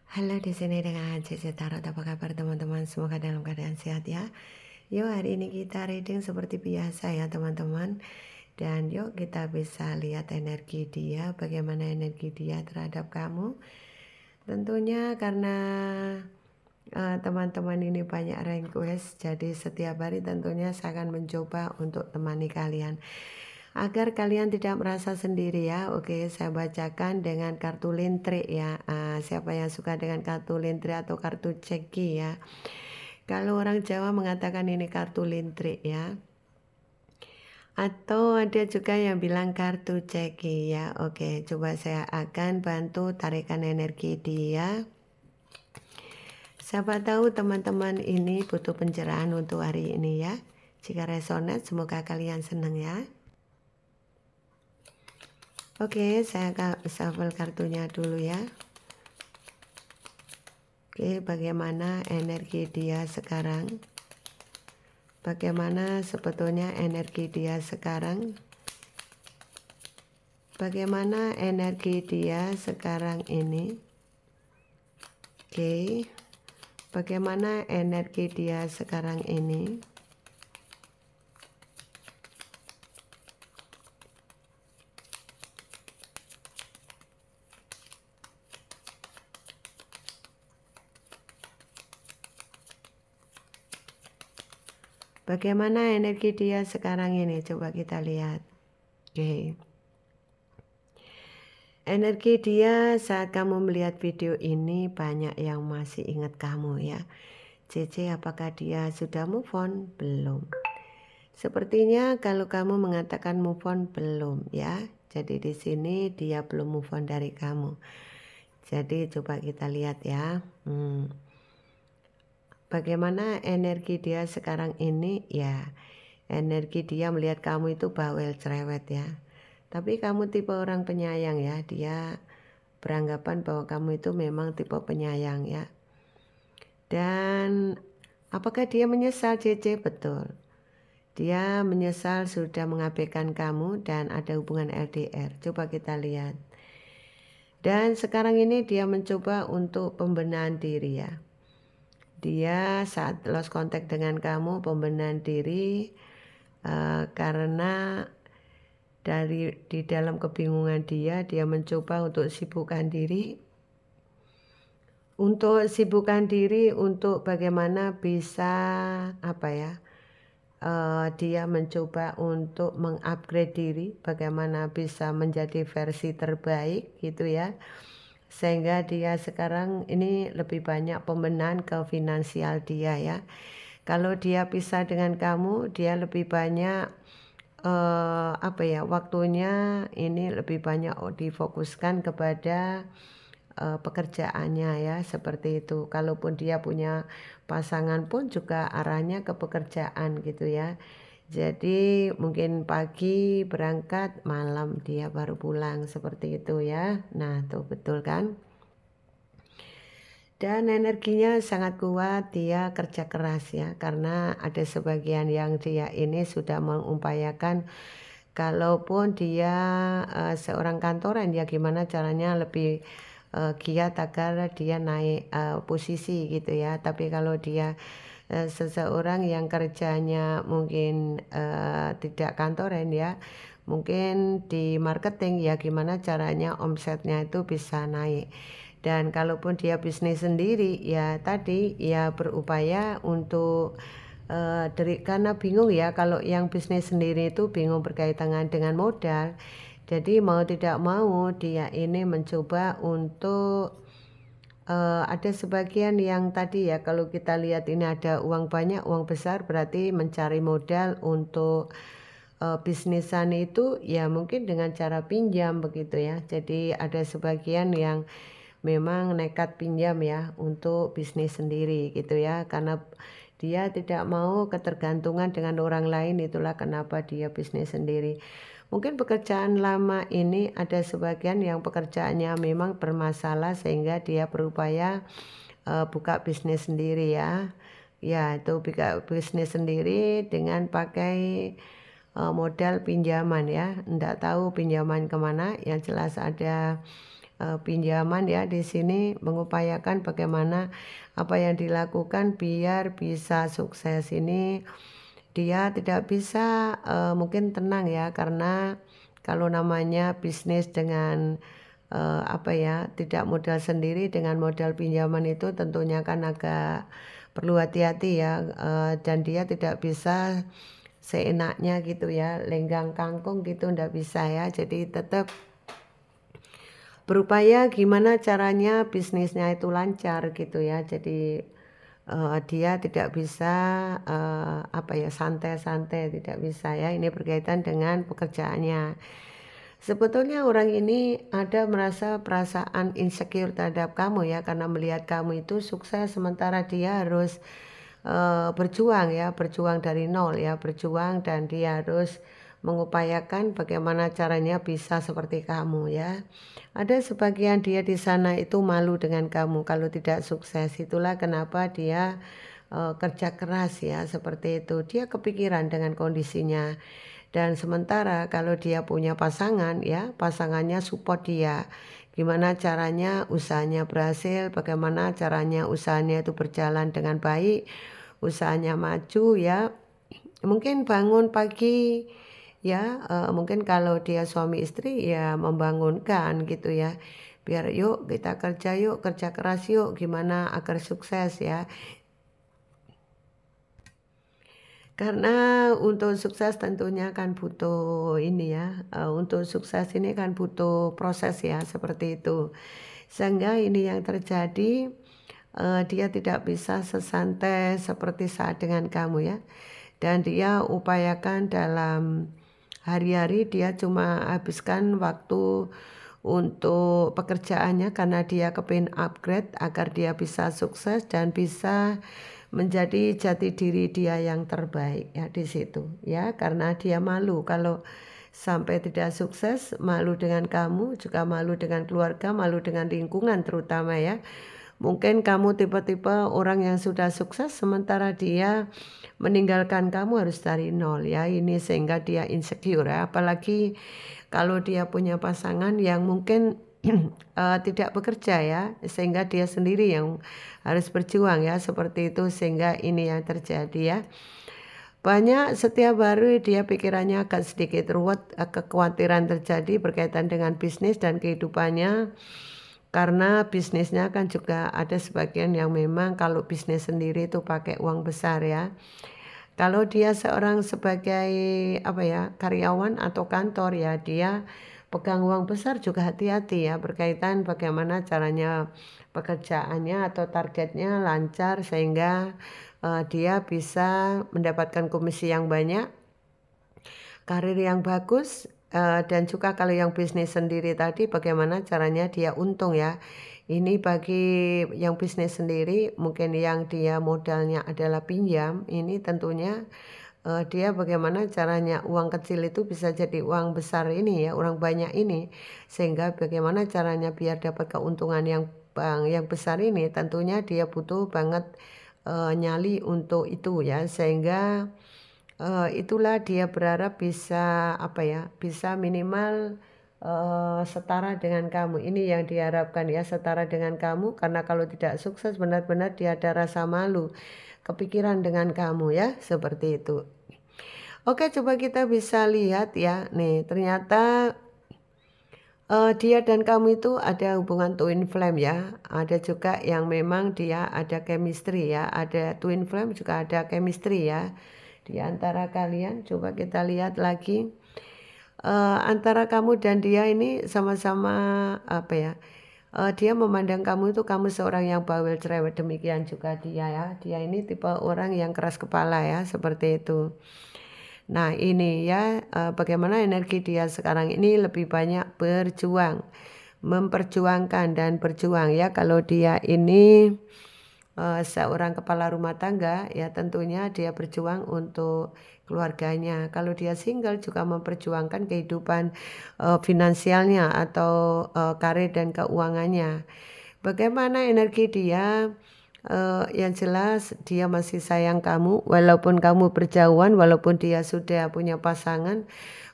Halo, di sini dengan Cici Tarot. Apa kabar teman-teman? Semoga dalam keadaan sehat ya. Yuk, hari ini kita reading seperti biasa ya teman-teman. Dan yuk kita bisa lihat energi dia, bagaimana energi dia terhadap kamu. Tentunya karena teman-teman ini banyak request, jadi setiap hari tentunya saya akan mencoba untuk temani kalian agar kalian tidak merasa sendiri ya. Oke, saya bacakan dengan kartu lintre ya. Siapa yang suka dengan kartu lintre atau kartu ceki ya? Kalau orang Jawa mengatakan ini kartu lintre ya, atau ada juga yang bilang kartu ceki ya. Oke, coba saya akan bantu tarikan energi dia. Siapa tahu teman-teman ini butuh pencerahan untuk hari ini ya. Jika resonate, semoga kalian senang ya. Oke, saya shuffle kartunya dulu ya. Oke, bagaimana energi dia sekarang? Bagaimana sebetulnya energi dia sekarang? Bagaimana energi dia sekarang ini? Oke, bagaimana energi dia sekarang ini? Bagaimana energi dia sekarang ini? Coba kita lihat. Oke. Energi dia saat kamu melihat video ini banyak yang masih ingat kamu ya. Cici, apakah dia sudah move on? Belum. Sepertinya kalau kamu mengatakan move on belum ya. Jadi di sini dia belum move on dari kamu. Jadi coba kita lihat ya. Bagaimana energi dia sekarang ini ya. Energi dia melihat kamu itu bawel cerewet ya. Tapi kamu tipe orang penyayang ya. Dia beranggapan bahwa kamu itu memang tipe penyayang ya. Dan apakah dia menyesal, Cece? Betul. Dia menyesal sudah mengabaikan kamu dan ada hubungan LDR. Coba kita lihat. Dan sekarang ini dia mencoba untuk pembenahan diri ya. Dia saat lost contact dengan kamu pembenahan diri karena di dalam kebingungan dia mencoba untuk sibukkan diri. Untuk bagaimana bisa dia mencoba untuk mengupgrade diri, bagaimana bisa menjadi versi terbaik gitu ya. Sehingga dia sekarang ini lebih banyak pembenahan ke finansial dia ya. Kalau dia pisah dengan kamu, dia lebih banyak waktunya ini lebih banyak difokuskan kepada pekerjaannya ya, seperti itu. Kalaupun dia punya pasangan pun juga arahnya ke pekerjaan gitu ya. Jadi mungkin pagi berangkat, malam dia baru pulang, seperti itu ya. Nah tuh betul kan. Dan energinya sangat kuat, dia kerja keras ya. Karena ada sebagian yang dia ini sudah mengupayakan, kalaupun dia seorang kantoran ya, gimana caranya lebih giat agar dia naik posisi gitu ya. Tapi kalau dia seseorang yang kerjanya mungkin tidak kantoran ya, mungkin di marketing ya, gimana caranya omsetnya itu bisa naik. Dan kalaupun dia bisnis sendiri ya, tadi ya berupaya untuk karena bingung ya, kalau yang bisnis sendiri itu bingung berkaitan dengan modal. Jadi mau tidak mau dia ini mencoba untuk ada sebagian yang tadi ya, kalau kita lihat ini ada uang banyak, uang besar, berarti mencari modal untuk bisnisan itu ya mungkin dengan cara pinjam begitu ya. Jadi ada sebagian yang memang nekat pinjam ya untuk bisnis sendiri gitu ya, karena dia tidak mau ketergantungan dengan orang lain. Itulah kenapa dia bisnis sendiri. Mungkin pekerjaan lama ini ada sebagian yang pekerjaannya memang bermasalah sehingga dia berupaya buka bisnis sendiri ya. Ya itu buka bisnis sendiri dengan pakai modal pinjaman ya. Nggak tahu pinjaman kemana, yang jelas ada pinjaman ya, di sini mengupayakan bagaimana apa yang dilakukan biar bisa sukses. Ini dia tidak bisa mungkin tenang ya, karena kalau namanya bisnis dengan apa ya, tidak modal sendiri dengan modal pinjaman itu tentunya kan agak perlu hati-hati ya, dan dia tidak bisa seenaknya gitu ya, lenggang kangkung gitu ndak bisa ya. Jadi tetap berupaya gimana caranya bisnisnya itu lancar gitu ya. Jadi dia tidak bisa apa ya, santai-santai, tidak bisa ya. Ini berkaitan dengan pekerjaannya. Sebetulnya orang ini ada merasa perasaan insecure terhadap kamu ya, karena melihat kamu itu sukses sementara dia harus berjuang ya, berjuang dari nol ya, berjuang, dan dia harus mengupayakan bagaimana caranya bisa seperti kamu ya. Ada sebagian dia di sana itu malu dengan kamu kalau tidak sukses. Itulah kenapa dia kerja keras ya, seperti itu. Dia kepikiran dengan kondisinya. Dan sementara kalau dia punya pasangan ya, pasangannya support dia. Gimana caranya usahanya berhasil, bagaimana caranya usahanya itu berjalan dengan baik, usahanya maju ya. Mungkin bangun pagi ya, mungkin kalau dia suami istri ya membangunkan gitu ya. Biar yuk kita kerja yuk, kerja keras yuk, gimana agar sukses ya. Karena untuk sukses tentunya kan butuh ini ya, untuk sukses ini kan butuh proses ya, seperti itu. Sehingga ini yang terjadi, dia tidak bisa sesantai seperti saat dengan kamu ya. Dan dia upayakan dalam hari-hari dia cuma habiskan waktu untuk pekerjaannya karena dia kepingin upgrade agar dia bisa sukses dan bisa menjadi jati diri dia yang terbaik ya di situ ya, karena dia malu kalau sampai tidak sukses, malu dengan kamu, juga malu dengan keluarga, malu dengan lingkungan terutama ya. Mungkin kamu tipe-tipe orang yang sudah sukses sementara dia meninggalkan kamu harus dari nol ya, ini sehingga dia insecure ya. Apalagi kalau dia punya pasangan yang mungkin tidak bekerja ya, sehingga dia sendiri yang harus berjuang ya, seperti itu, sehingga ini yang terjadi ya. Banyak setiap hari dia pikirannya agak sedikit ruwet, kekhawatiran terjadi berkaitan dengan bisnis dan kehidupannya, karena bisnisnya kan juga ada sebagian yang memang kalau bisnis sendiri itu pakai uang besar ya. Kalau dia seorang sebagai apa ya, karyawan atau kantor ya, dia pegang uang besar juga hati-hati ya, berkaitan bagaimana caranya pekerjaannya atau targetnya lancar sehingga dia bisa mendapatkan komisi yang banyak, karir yang bagus, dan juga kalau yang bisnis sendiri tadi bagaimana caranya dia untung ya. Ini bagi yang bisnis sendiri, mungkin yang dia modalnya adalah pinjam, ini tentunya dia bagaimana caranya uang kecil itu bisa jadi uang besar ini ya, uang banyak ini, sehingga bagaimana caranya biar dapat keuntungan yang besar ini, tentunya dia butuh banget nyali untuk itu ya, sehingga itulah dia berharap bisa apa ya, bisa minimal setara dengan kamu. Ini yang diharapkan ya, setara dengan kamu, karena kalau tidak sukses benar-benar dia ada rasa malu, kepikiran dengan kamu ya, seperti itu. Oke, coba kita bisa lihat ya. Nih, ternyata dia dan kamu itu ada hubungan twin flame ya. Ada juga yang memang dia ada chemistry ya. Ada twin flame juga ada chemistry ya. Di antara kalian, coba kita lihat lagi. Antara kamu dan dia ini sama-sama apa ya, dia memandang kamu itu kamu seorang yang bawel cerewet, demikian juga dia ya. Dia ini tipe orang yang keras kepala ya, seperti itu. Nah ini ya, bagaimana energi dia sekarang ini lebih banyak berjuang, memperjuangkan dan berjuang ya. Kalau dia ini seorang kepala rumah tangga ya, tentunya dia berjuang untuk keluarganya. Kalau dia single juga memperjuangkan kehidupan finansialnya atau karir dan keuangannya. Bagaimana energi dia? Yang jelas dia masih sayang kamu walaupun kamu berjauhan, walaupun dia sudah punya pasangan,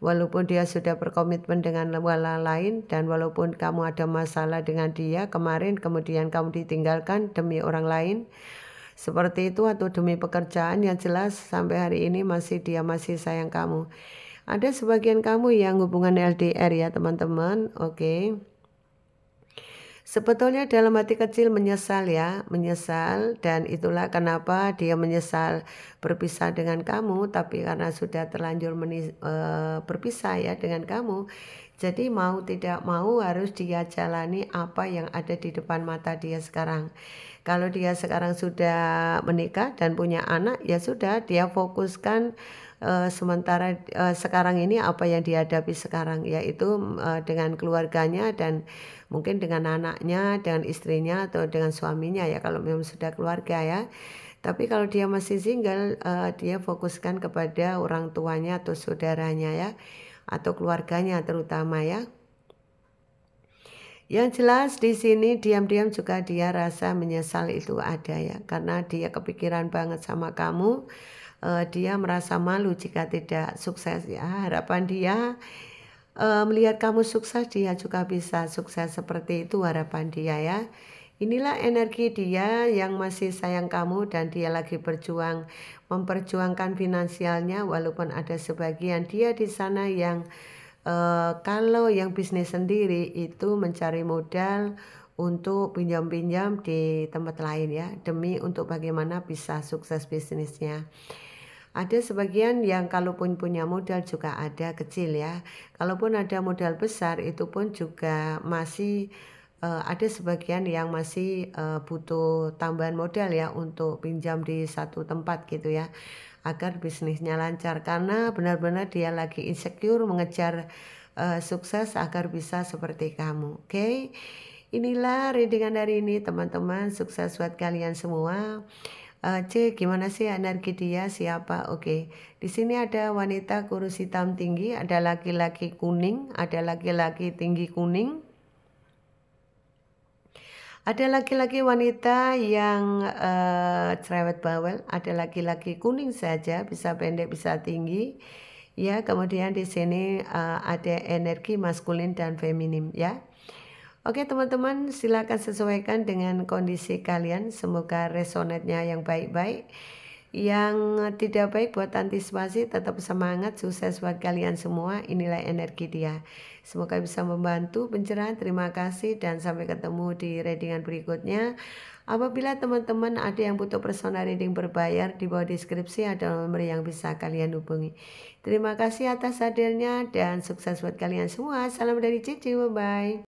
walaupun dia sudah berkomitmen dengan wanita lain, dan walaupun kamu ada masalah dengan dia kemarin kemudian kamu ditinggalkan demi orang lain seperti itu, atau demi pekerjaan, yang jelas sampai hari ini dia masih sayang kamu. Ada sebagian kamu yang hubungan LDR ya teman-teman, oke. Sebetulnya dalam hati kecil menyesal ya, menyesal, dan itulah kenapa dia menyesal berpisah dengan kamu, tapi karena sudah terlanjur berpisah ya dengan kamu, jadi mau tidak mau harus dia jalani apa yang ada di depan mata dia sekarang. Kalau dia sekarang sudah menikah dan punya anak, ya sudah dia fokuskan sementara sekarang ini apa yang dihadapi sekarang, yaitu dengan keluarganya dan mungkin dengan anaknya, dengan istrinya atau dengan suaminya ya kalau memang sudah keluarga ya. Tapi kalau dia masih single, dia fokuskan kepada orang tuanya atau saudaranya ya, atau keluarganya terutama ya. Yang jelas di sini diam-diam juga dia rasa menyesal itu ada ya, karena dia kepikiran banget sama kamu. Dia merasa malu jika tidak sukses ya. Harapan dia melihat kamu sukses, dia juga bisa sukses seperti itu harapan dia ya. Inilah energi dia yang masih sayang kamu, dan dia lagi memperjuangkan finansialnya, walaupun ada sebagian dia di sana yang kalau yang bisnis sendiri itu mencari modal untuk pinjam-pinjam di tempat lain ya, demi untuk bagaimana bisa sukses bisnisnya. Ada sebagian yang kalaupun punya modal juga ada kecil ya. Kalaupun ada modal besar itu pun juga masih ada sebagian yang masih butuh tambahan modal ya untuk pinjam di satu tempat gitu ya, agar bisnisnya lancar, karena benar-benar dia lagi insecure mengejar sukses agar bisa seperti kamu. Oke. Inilah readingan hari ini teman-teman, sukses buat kalian semua. Gimana sih energi dia siapa? Oke. Di sini ada wanita kurus hitam tinggi, ada laki-laki kuning, ada laki-laki tinggi kuning. Ada laki-laki wanita yang cerewet bawel, ada laki-laki kuning saja, bisa pendek bisa tinggi. Ya, kemudian di sini ada energi maskulin dan feminim ya. Oke teman-teman, silakan sesuaikan dengan kondisi kalian. Semoga resonatnya yang baik-baik. Yang tidak baik buat antisipasi, tetap semangat, sukses buat kalian semua. Inilah energi dia. Semoga bisa membantu pencerahan. Terima kasih dan sampai ketemu di readingan berikutnya. Apabila teman-teman ada yang butuh personal reading berbayar, di bawah deskripsi ada nomor yang bisa kalian hubungi. Terima kasih atas hadirnya dan sukses buat kalian semua. Salam dari Cici, bye-bye.